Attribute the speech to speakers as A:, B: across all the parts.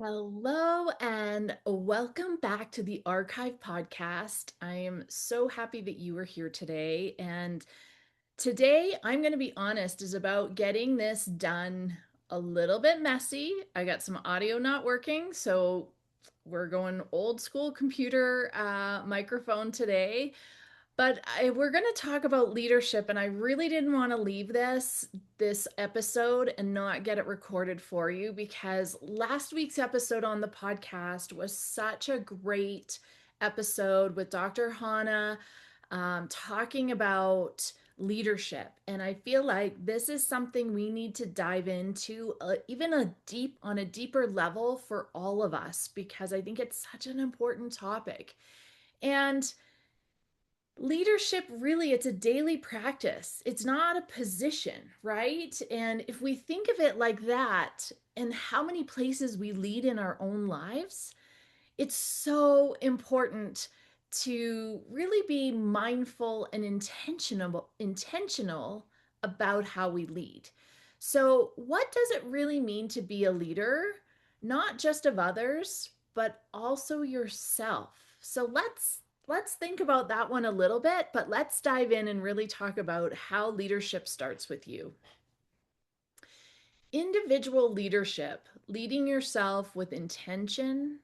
A: Hello and welcome back to the ARC Hive Podcast. I am so happy that you are here today. And today, I'm going to be honest, is about getting this done a little bit messy. I got some audio not working, so we're going old school computer microphone today. We're going to talk about leadership, and I really didn't want to leave this episode and not get it recorded for you because last week's episode on the podcast was such a great episode with Dr. Hannah talking about leadership, and I feel like this is something we need to dive into even on a deeper level for all of us because I think it's such an important topic. And leadership, really, it's a daily practice. It's not a position, right? And if we think of it like that, and how many places we lead in our own lives, it's so important to really be mindful and intentional about how we lead. So, what does it really mean to be a leader, not just of others, but also yourself? So let's think about that one a little bit, but let's dive in and really talk about how leadership starts with you. Individual leadership, leading yourself with intention,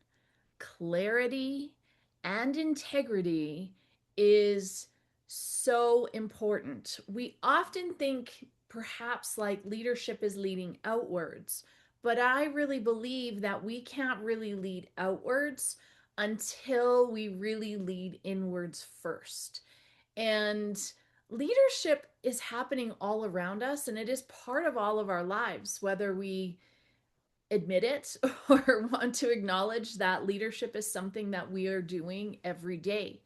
A: clarity, and integrity is so important. We often think perhaps like leadership is leading outwards, but I really believe that we can't really lead outwards until we really lead inwards first. And leadership is happening all around us, and it is part of all of our lives, whether we admit it or want to acknowledge that leadership is something that we are doing every day.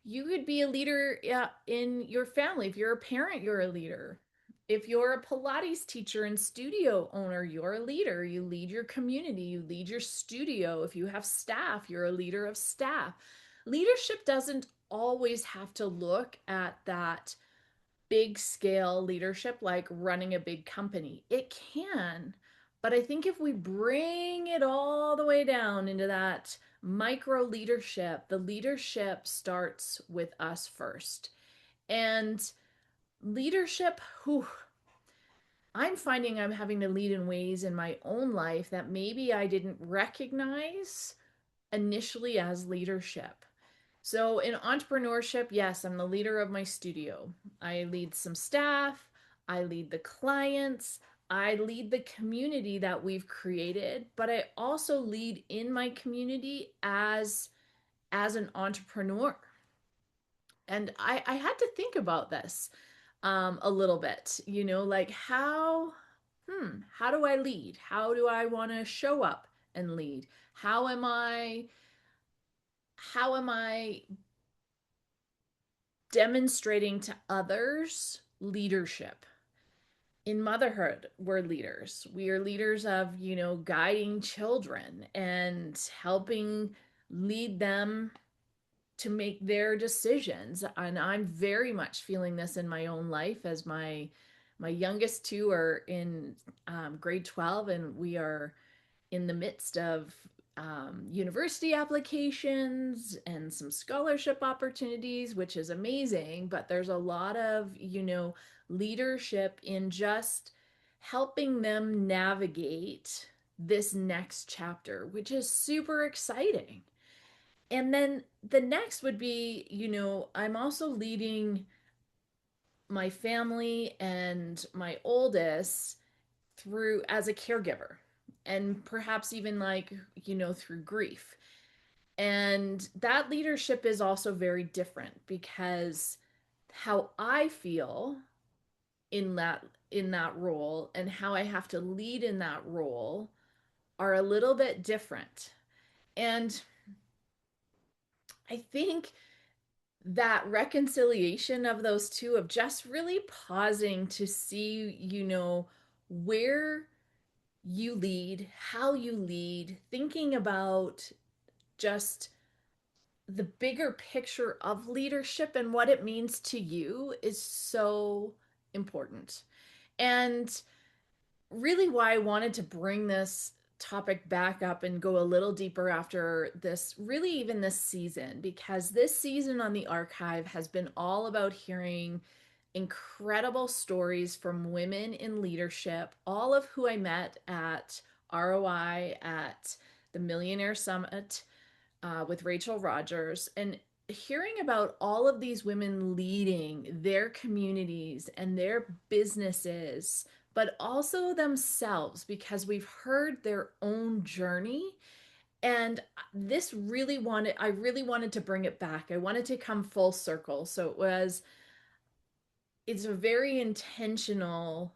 A: You could be a leader in your family. If you're a parent, you're a leader. If you're a Pilates teacher and studio owner, you're a leader. You lead your community, you lead your studio. If you have staff, you're a leader of staff. Leadership doesn't always have to look at that big scale leadership like running a big company. It can, but I think if we bring it all the way down into that micro leadership, the leadership starts with us first. And leadership, whew, I'm finding I'm having to lead in ways in my own life that maybe I didn't recognize initially as leadership. So in entrepreneurship, yes, I'm the leader of my studio. I lead some staff, I lead the clients, I lead the community that we've created, but I also lead in my community as an entrepreneur. And I had to think about this a little bit, like how do I lead? How do I want to show up and lead? How am I how am I demonstrating to others leadership? In motherhood, we're leaders. We are leaders of, guiding children and helping lead them to make their decisions. And I'm very much feeling this in my own life as my youngest two are in grade 12, and we are in the midst of university applications and some scholarship opportunities, which is amazing. But there's a lot of, leadership in just helping them navigate this next chapter, which is super exciting. And then the next would be, I'm also leading my family and my oldest through as a caregiver, and perhaps even like, through grief. And that leadership is also very different because how I feel in that role and how I have to lead in that role are a little bit different. And I think that reconciliation of those two, of just really pausing to see, where you lead, how you lead, thinking about just the bigger picture of leadership and what it means to you is so important. And really why I wanted to bring topic back up and go a little deeper after this, really, even this season, because this season on the archive has been all about hearing incredible stories from women in leadership, all of who I met at ROI at the Millionaire Summit with Rachel Rogers, and hearing about all of these women leading their communities and their businesses, but also themselves, because we've heard their own journey. And I really wanted to bring it back. I wanted to come full circle. So it's a very intentional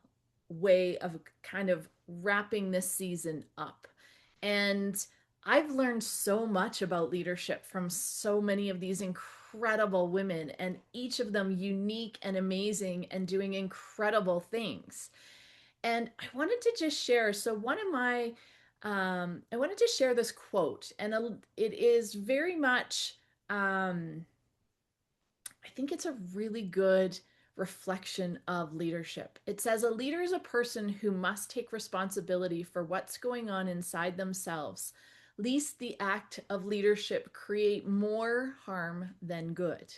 A: way of kind of wrapping this season up. And I've learned so much about leadership from so many of these incredible women, and each of them unique and amazing and doing incredible things. And I wanted to just share. So, I wanted to share this quote, and it is very much, I think it's a really good reflection of leadership. It says, a leader is a person who must take responsibility for what's going on inside themselves, lest the act of leadership create more harm than good.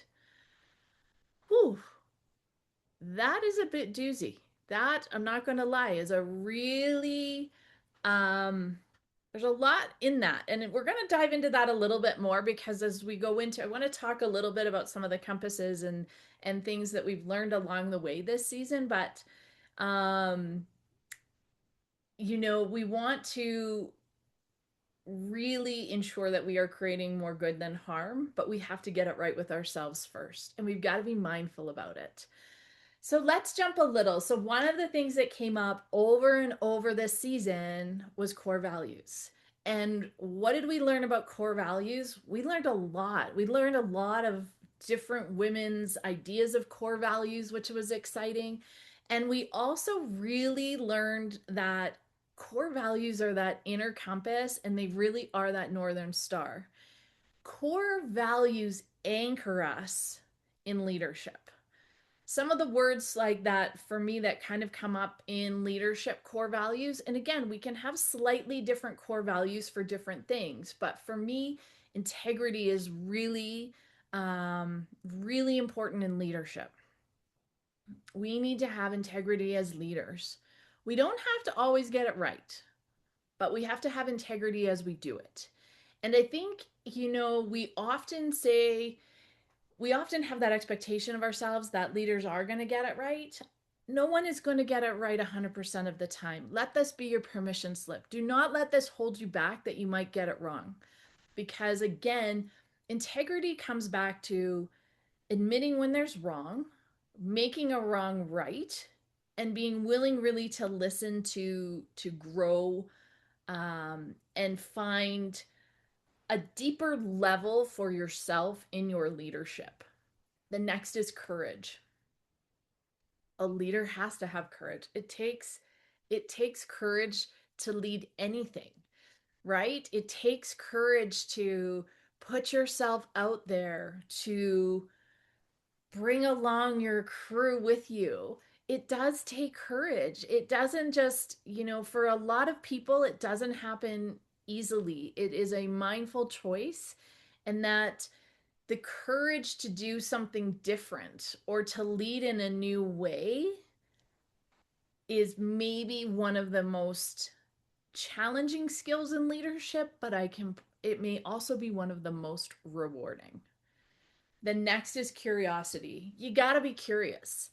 A: Whew, that is a bit doozy. That, I'm not going to lie, is a really, um, there's a lot in that. And we're going to dive into that a little bit more, because as we go into, I want to talk a little bit about some of the compasses and things that we've learned along the way this season. But, um, we want to really ensure that we are creating more good than harm, but we have to get it right with ourselves first. And we've got to be mindful about it. So let's jump a little. So one of the things that came up over and over this season was core values. And what did we learn about core values? We learned a lot. We learned a lot of different women's ideas of core values, which was exciting. And we also really learned that core values are that inner compass, and they really are that northern star. Core values anchor us in leadership. Some of the words like that for me that kind of come up in leadership core values, and again, we can have slightly different core values for different things, but for me, integrity is really important in leadership. We need to have integrity as leaders. We don't have to always get it right, but we have to have integrity as we do it. And I think, we often have that expectation of ourselves that leaders are going to get it right. No one is going to get it right 100% of the time. Let this be your permission slip. Do not let this hold you back that you might get it wrong. Because again, integrity comes back to admitting when there's wrong, making a wrong right, and being willing really to listen to grow, and find a deeper level for yourself in your leadership. The next is courage. A leader has to have courage. It takes courage to lead anything, right? It takes courage to put yourself out there, to bring along your crew with you. It does take courage. It doesn't just, for a lot of people, it doesn't happen easily. It is a mindful choice, and that the courage to do something different or to lead in a new way is maybe one of the most challenging skills in leadership, but it may also be one of the most rewarding. The next is curiosity. You got to be curious.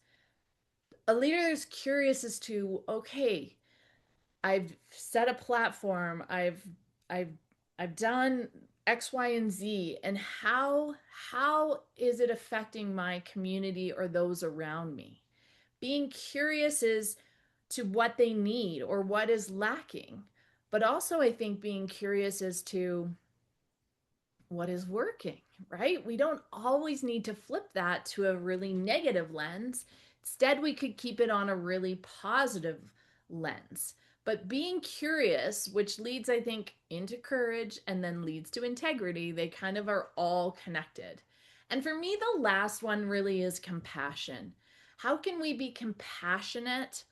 A: A leader is curious as to, okay, I've set a platform, I've I've done X, Y, and Z, and how is it affecting my community or those around me? Being curious is to what they need or what is lacking. But also I think being curious as to what is working, right? We don't always need to flip that to a really negative lens. Instead, we could keep it on a really positive lens. But being curious, which leads, I think, into courage and then leads to integrity, they kind of are all connected. And for me, the last one really is compassion. How can we be compassionate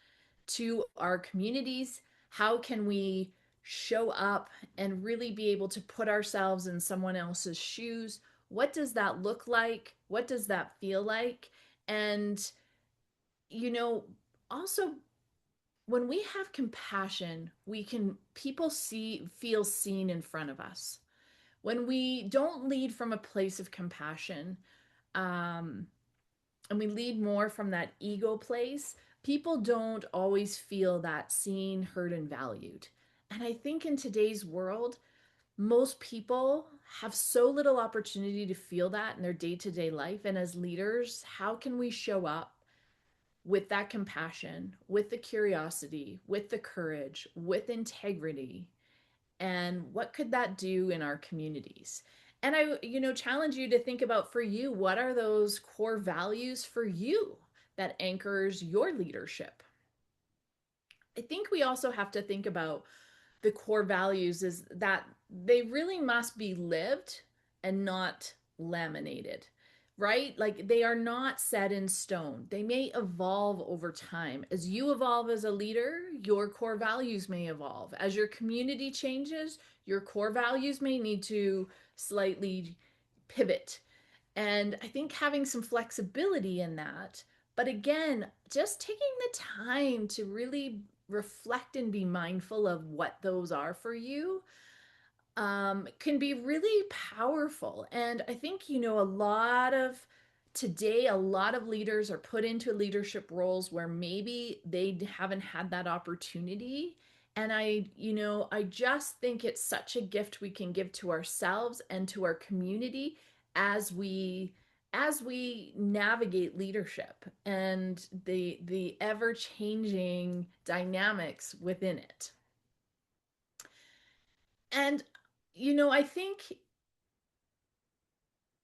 A: to our communities? How can we show up and really be able to put ourselves in someone else's shoes. What does that look like? What does that feel like? And, you know, also when we have compassion, we can, people feel seen in front of us. When we don't lead from a place of compassion, um, and we lead more from that ego place, people don't always feel that seen, heard, and valued. And I think in today's world, most people have so little opportunity to feel that in their day to day life. And as leaders, how can we show up with that compassion, with the curiosity, with the courage, with integrity? And what could that do in our communities? And I, challenge you to think about, for you, what are those core values for you that anchors your leadership? I think we also have to think about the core values is that they really must be lived and not laminated, right? Like they are not set in stone. They may evolve over time. As you evolve as a leader, your core values may evolve. As your community changes, your core values may need to slightly pivot. And I think having some flexibility in that, but again, just taking the time to really reflect and be mindful of what those are for you, can be really powerful. And I think, a lot of leaders are put into leadership roles where maybe they haven't had that opportunity. And I just think it's such a gift we can give to ourselves and to our community as we navigate leadership and the ever changing dynamics within it. And I think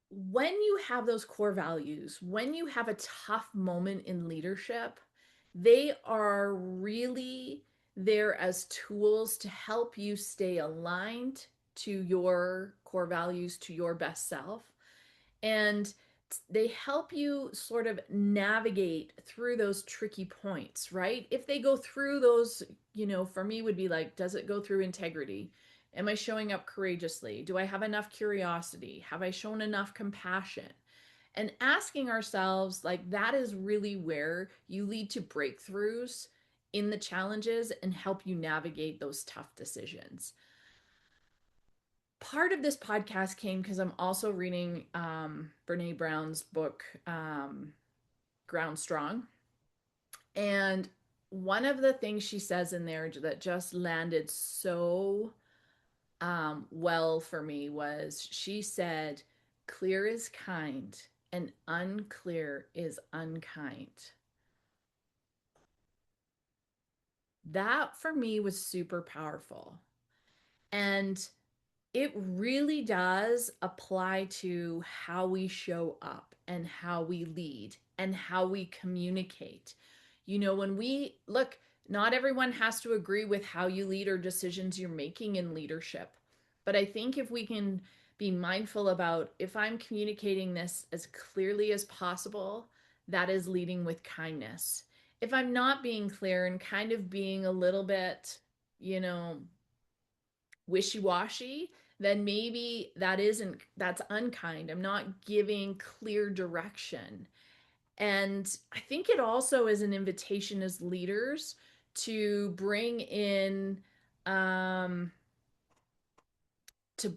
A: when you have those core values, when you have a tough moment in leadership, they are really there as tools to help you stay aligned to your core values, to your best self. And they help you sort of navigate through those tricky points, right? If they go through those, for me would be like, does it go through integrity? Am I showing up courageously? Do I have enough curiosity? Have I shown enough compassion? And asking ourselves, like, that is really where you lead to breakthroughs in the challenges and help you navigate those tough decisions. Part of this podcast came because I'm also reading Brené Brown's book, Ground Strong. And one of the things she says in there that just landed so well for me was she said, clear is kind and unclear is unkind. That for me was super powerful. And it really does apply to how we show up and how we lead and how we communicate. When we look, not everyone has to agree with how you lead or decisions you're making in leadership. But I think if we can be mindful about, if I'm communicating this as clearly as possible, that is leading with kindness. If I'm not being clear and kind of being a little bit, you know, wishy-washy, then maybe that's unkind. I'm not giving clear direction. And I think it also is an invitation as leaders to um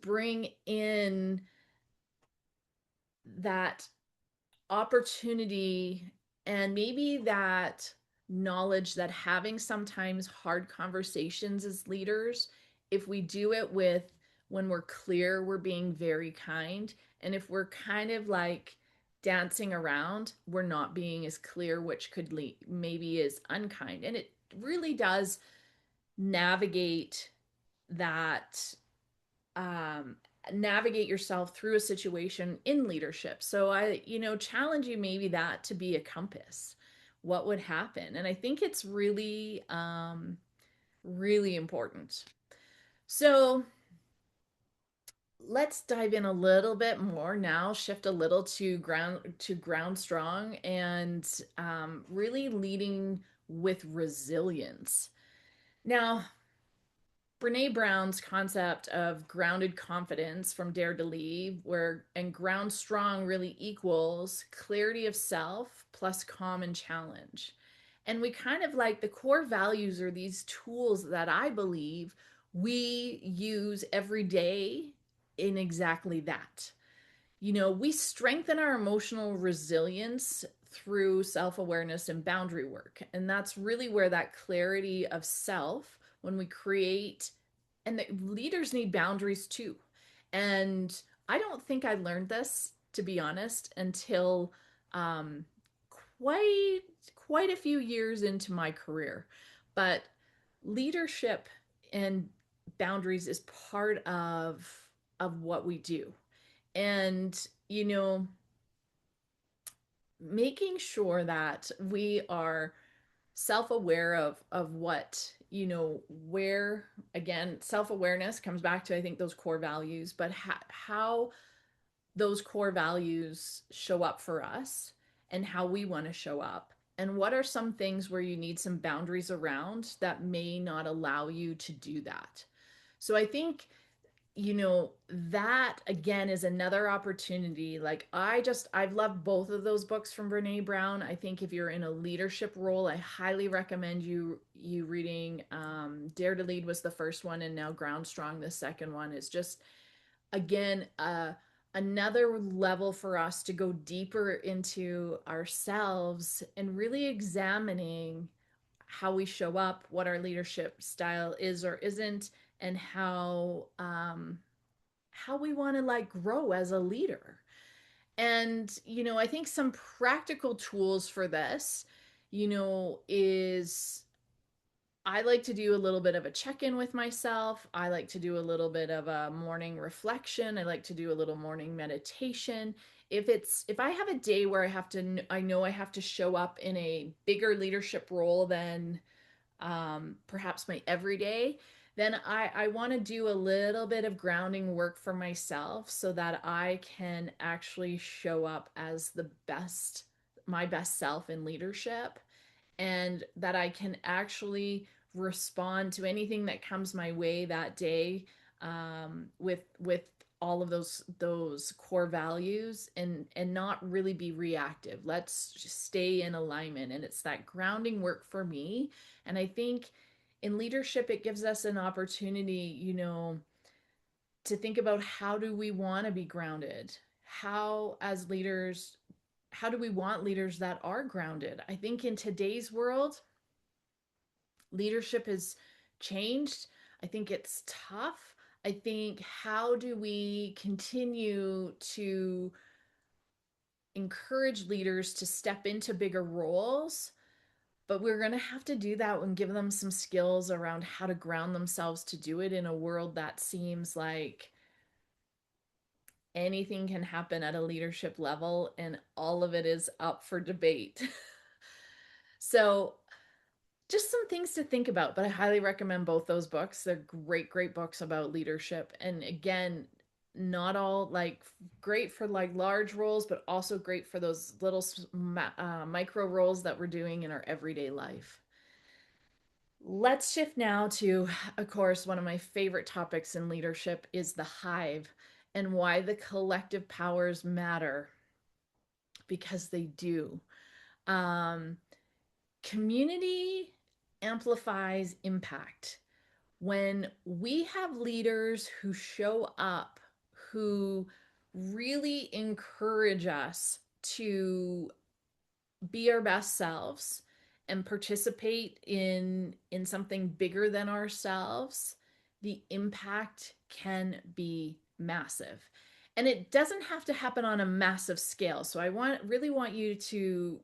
A: bring in that opportunity and maybe that knowledge that having sometimes hard conversations as leaders, if we do it with, when we're clear, we're being very kind. And if we're kind of like dancing around, we're not being as clear, which could maybe is unkind. And it really does navigate that, um, navigate yourself through a situation in leadership. So I, challenge you maybe that to be a compass. What would happen? And I think it's really, really important. So let's dive in a little bit more now, shift a little to ground strong and really leading with resilience. Now, Brené Brown's concept of grounded confidence from Dare to Leave, where and ground strong really equals clarity of self plus calm and challenge. And we kind of like the core values are these tools that I believe we use every day in exactly that. We strengthen our emotional resilience through self awareness and boundary work. And that's really where that clarity of self, when we create, and the leaders need boundaries too. And I don't think I learned this, to be honest, until um, quite quite a few years into my career. But leadership and boundaries is part of what we do. And making sure that we are self-aware of what where, again, self-awareness comes back to, I think, those core values, but how those core values show up for us and how we want to show up, and what are some things where you need some boundaries around that may not allow you to do that. So I think that again is another opportunity. Like, I've loved both of those books from Brené Brown. I think if you're in a leadership role, I highly recommend you reading. Dare to Lead was the first one, and now Ground Strong, the second one, is just, again, another level for us to go deeper into ourselves and really examining how we show up, what our leadership style is or isn't, and how we want to like grow as a leader. And I think some practical tools for this, is I like to do a little bit of a check-in with myself. I like to do a little bit of a morning reflection. I like to do a little morning meditation. If I have a day where I know I have to show up in a bigger leadership role than perhaps my everyday, then I want to do a little bit of grounding work for myself so that I can actually show up as my best self in leadership, and that I can actually respond to anything that comes my way that day, with all of those core values, and not really be reactive. Let's just stay in alignment, and it's that grounding work for me. And I think in leadership it gives us an opportunity, to think about, how do we want to be grounded? How, as leaders, how do we want leaders that are grounded? I think in today's world, leadership has changed. I think it's tough. I think, how do we continue to encourage leaders to step into bigger roles? But we're going to have to do that and give them some skills around how to ground themselves to do it in a world that seems like anything can happen at a leadership level and all of it is up for debate. So, just some things to think about, but I highly recommend both those books. They're great, great books about leadership. And again, not all like great for like large roles, but also great for those little micro roles that we're doing in our everyday life. Let's shift now to, of course, one of my favorite topics in leadership is the hive, and why the collective powers matter, because they do. Um, Community amplifies impact. When we have leaders who show up, who really encourage us to be our best selves and participate in something bigger than ourselves, the impact can be massive. And it doesn't have to happen on a massive scale. So I really want you to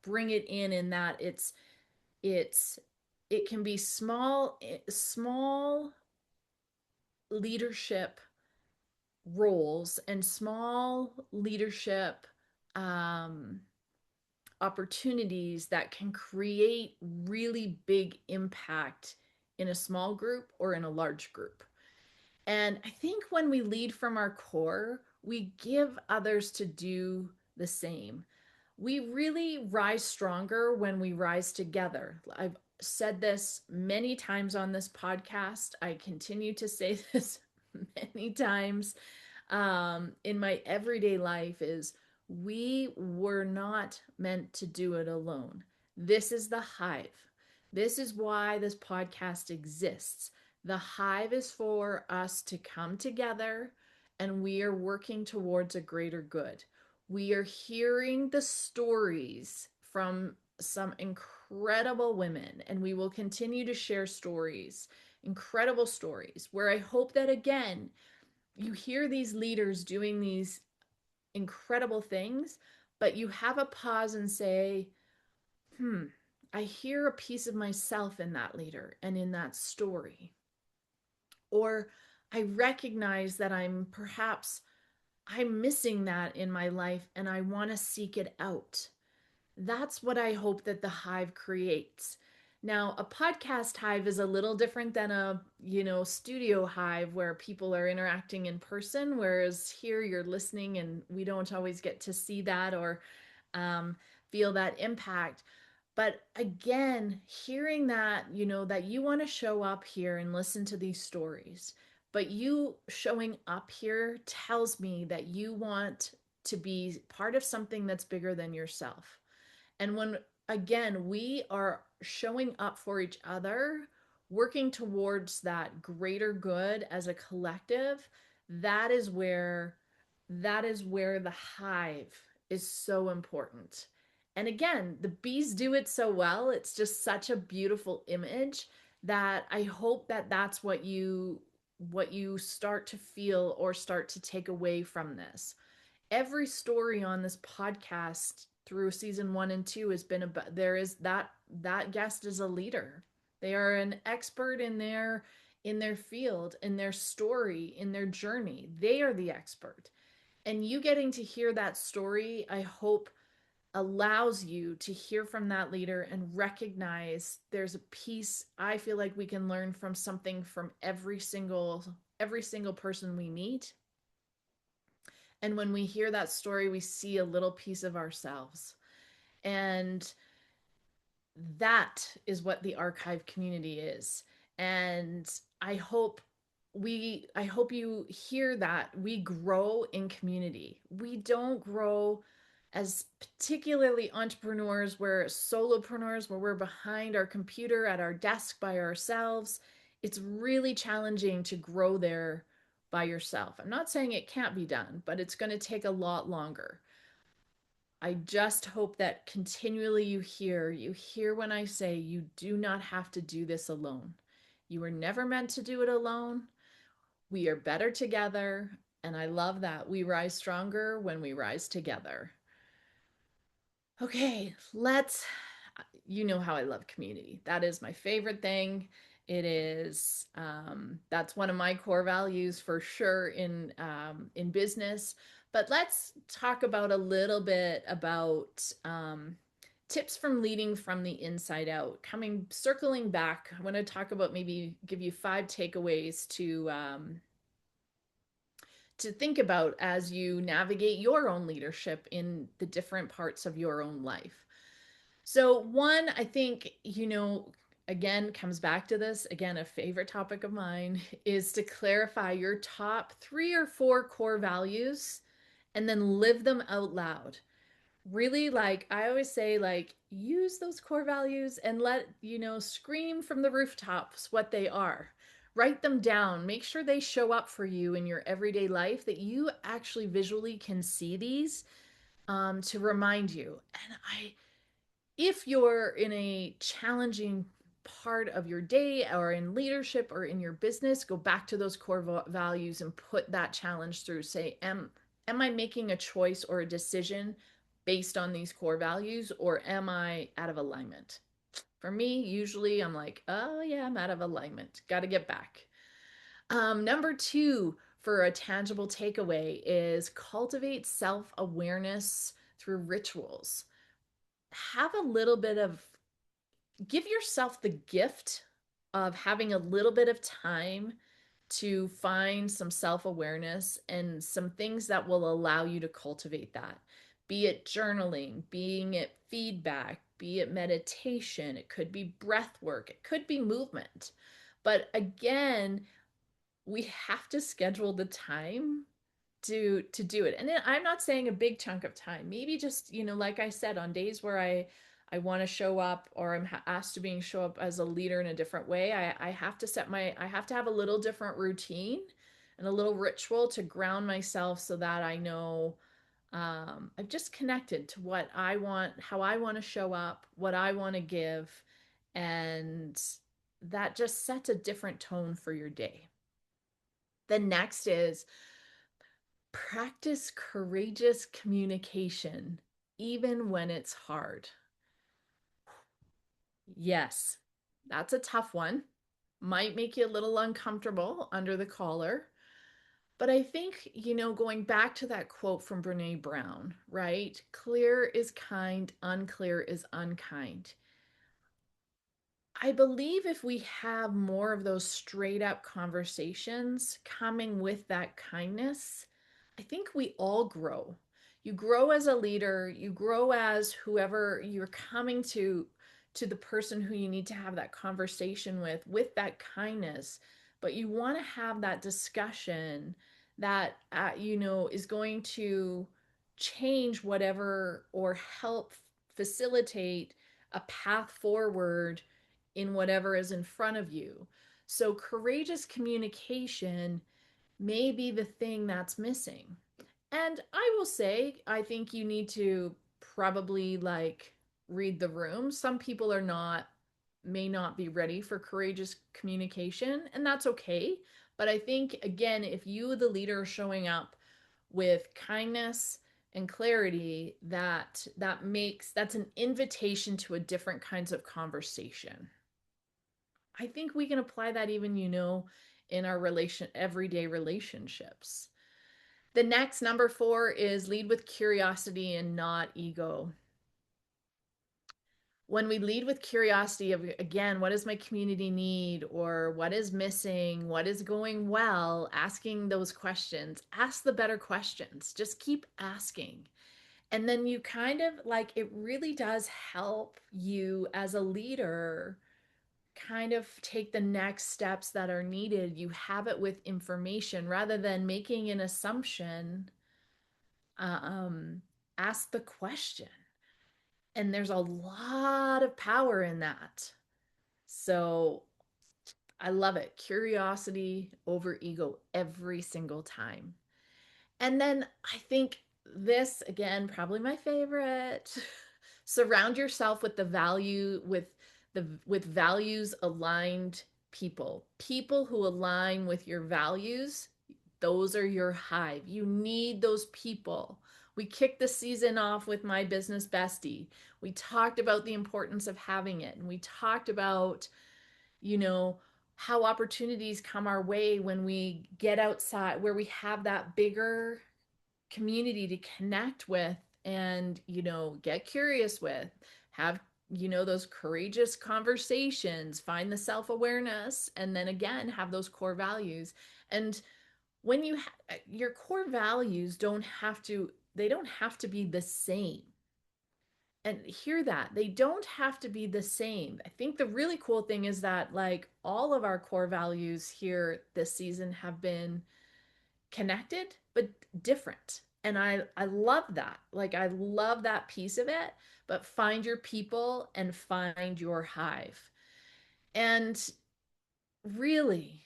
A: bring it in that it's it can be small leadership roles and small leadership um, opportunities that can create really big impact in a small group or in a large group. And I think when we lead from our core, we give others to do the same. We really rise stronger when we rise together. I've said this many times on this podcast. I continue to say this many times in my everyday life is we were not meant to do it alone. This is the hive. This is why this podcast exists. The hive is for us to come together and we are working towards a greater good. We are hearing the stories from some incredible women, and we will continue to share stories, incredible stories, where I hope that again, you hear these leaders doing these incredible things, but you have a pause and say, I hear a piece of myself in that leader and in that story. Or I recognize that I'm missing that in my life and I want to seek it out. That's what I hope that the hive creates. Now, a podcast hive is a little different than a, studio hive where people are interacting in person, whereas here you're listening and we don't always get to see that or feel that impact. But again, hearing that, that you want to show up here and listen to these stories, but you showing up here tells me that you want to be part of something that's bigger than yourself. And when, again, we are showing up for each other, working towards that greater good as a collective, that is where the hive is so important. And again, the bees do it so well. It's just such a beautiful image that I hope that that's what you start to feel or start to take away from this. Every story on this podcast through season 1 and 2 has been about, there is that guest is a leader. They are an expert in their field, in their story, in their journey. They are the expert. And you getting to hear that story, I hope allows you to hear from that leader and recognize there's a piece. I feel like we can learn from something from every single person we meet. And when we hear that story, we see a little piece of ourselves. And that is what the ARC Hive community is. And I hope you hear that we grow in community. We don't grow as particularly entrepreneurs, we're solopreneurs, where we're behind our computer at our desk by ourselves. It's really challenging to grow there by yourself. I'm not saying it can't be done, but it's going to take a lot longer. I just hope that continually you hear when I say you do not have to do this alone. You were never meant to do it alone. We are better together. And I love that. We rise stronger when we rise together. Okay, you know how I love community. That is my favorite thing. It is, that's one of my core values for sure in business. But let's talk about a little bit about tips from leading from the inside out. Circling back, I want to talk about, maybe give you 5 takeaways to think about as you navigate your own leadership in the different parts of your own life. So one, I think, again, comes back to this, again, a favorite topic of mine, is to clarify your top 3 or 4 core values and then live them out loud. Really, like I always say, like, use those core values and scream from the rooftops what they are. Write them down. Make sure they show up for you in your everyday life, that you actually visually can see these to remind you. And if you're in a challenging part of your day or in leadership or in your business, go back to those core values and put that challenge through. Say, am I making a choice or a decision based on these core values, or am I out of alignment? For me, usually I'm like, oh yeah, I'm out of alignment. Got to get back. Number 2 for a tangible takeaway is cultivate self-awareness through rituals. Have a little bit of, give yourself the gift of having a little bit of time to find some self-awareness and some things that will allow you to cultivate that. be it journaling, being it feedback, be it meditation, it could be breath work, it could be movement. But again, we have to schedule the time to do it. And I'm not saying a big chunk of time. Maybe just, like I said, on days where I want to show up, or I'm asked to being show up as a leader in a different way, I have to I have to have a little different routine and a little ritual to ground myself so that I know I've just connected to what I want, how I want to show up, what I want to give, and that just sets a different tone for your day. The next is practice courageous communication, even when it's hard. Yes, that's a tough one. Might make you a little uncomfortable under the collar. But I think, going back to that quote from Brené Brown, right? Clear is kind, unclear is unkind. I believe if we have more of those straight up conversations coming with that kindness, I think we all grow. You grow as a leader, you grow as whoever you're coming to the person who you need to have that conversation with that kindness. But you want to have that discussion that is going to change whatever or help facilitate a path forward in whatever is in front of you. So, courageous communication may be the thing that's missing. And I will say, I think you need to probably like read the room. Some people may not be ready for courageous communication, and that's okay. But I think, again, if you, the leader, are showing up with kindness and clarity, that's an invitation to a different kinds of conversation. I think we can apply that even, in our everyday relationships. The next number 4 is lead with curiosity and not ego. When we lead with curiosity of, again, what does my community need, or what is missing, what is going well, asking those questions, ask the better questions, just keep asking. And then you kind of like, it really does help you as a leader kind of take the next steps that are needed. You have it with information rather than making an assumption. Um, Ask the question. And there's a lot of power in that. So I love it. Curiosity over ego every single time. And then I think this, again, probably my favorite. Surround yourself with with values aligned people. People who align with your values. Those are your hive. You need those people. We kicked the season off with my business bestie. We talked about the importance of having it, and we talked about, you know, how opportunities come our way when we get outside, where we have that bigger community to connect with and, get curious with, have, those courageous conversations, find the self-awareness, and then again, have those core values. And when your core values they don't have to be the same. And hear that, they don't have to be the same. I think the really cool thing is that, like, all of our core values here this season have been connected but different, and I love that. Like, I love that piece of it. But find your people and find your hive. And really,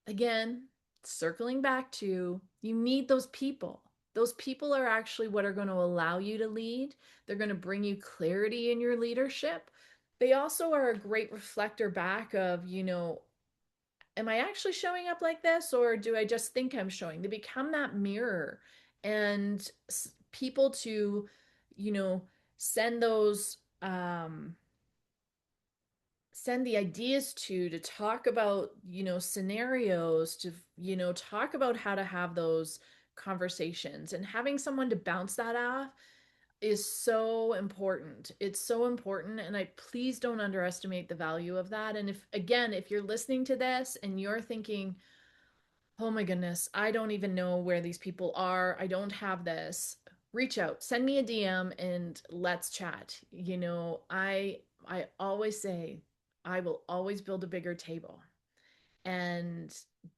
A: again, circling back to, you need those people. Those people are actually what are going to allow you to lead. They're going to bring you clarity in your leadership. They also are a great reflector back of, am I actually showing up like this, or do I just think I'm showing? They become that mirror, and people to, you know, send those, send the ideas to talk about, scenarios, to, talk about how to have those conversations, and having someone to bounce that off is so important. It's so important. And I please don't underestimate the value of that. And if you're listening to this and you're thinking, oh my goodness, I don't even know where these people are, I don't have this. reach out, send me a DM and let's chat. I always say I will always build a bigger table. And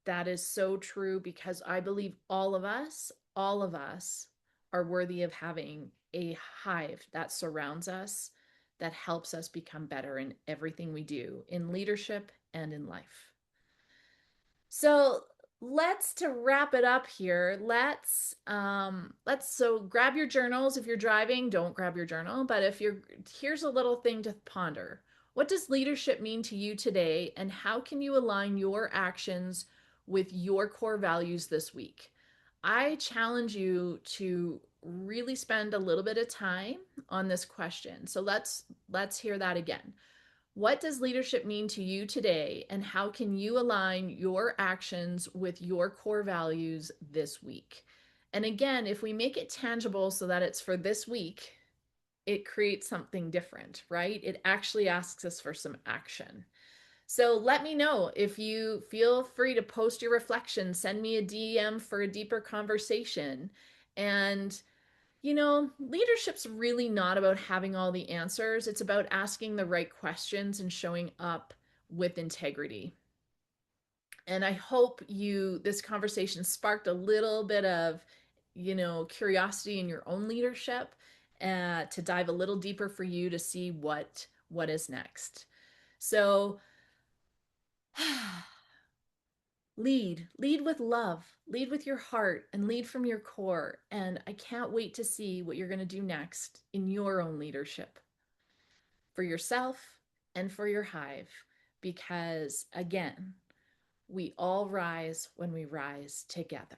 A: that is so true because I believe all of us are worthy of having a hive that surrounds us, that helps us become better in everything we do in leadership and in life. So let's to wrap it up here. Let's grab your journals. If you're driving, don't grab your journal, but if you're here's a little thing to ponder. What does leadership mean to you today, and how can you align your actions with your core values this week? I challenge you to really spend a little bit of time on this question. So let's hear that again. What does leadership mean to you today, and how can you align your actions with your core values this week? And again, if we make it tangible so that it's for this week, it creates something different, right? It actually asks us for some action. So let me know if you feel free to post your reflections, send me a DM for a deeper conversation. And leadership's really not about having all the answers. It's about asking the right questions and showing up with integrity. And I hope this conversation sparked a little bit of, curiosity in your own leadership, to dive a little deeper for you to see what is next. So lead with love, lead with your heart, and lead from your core. And I can't wait to see what you're going to do next in your own leadership for yourself and for your hive. Because again, we all rise when we rise together.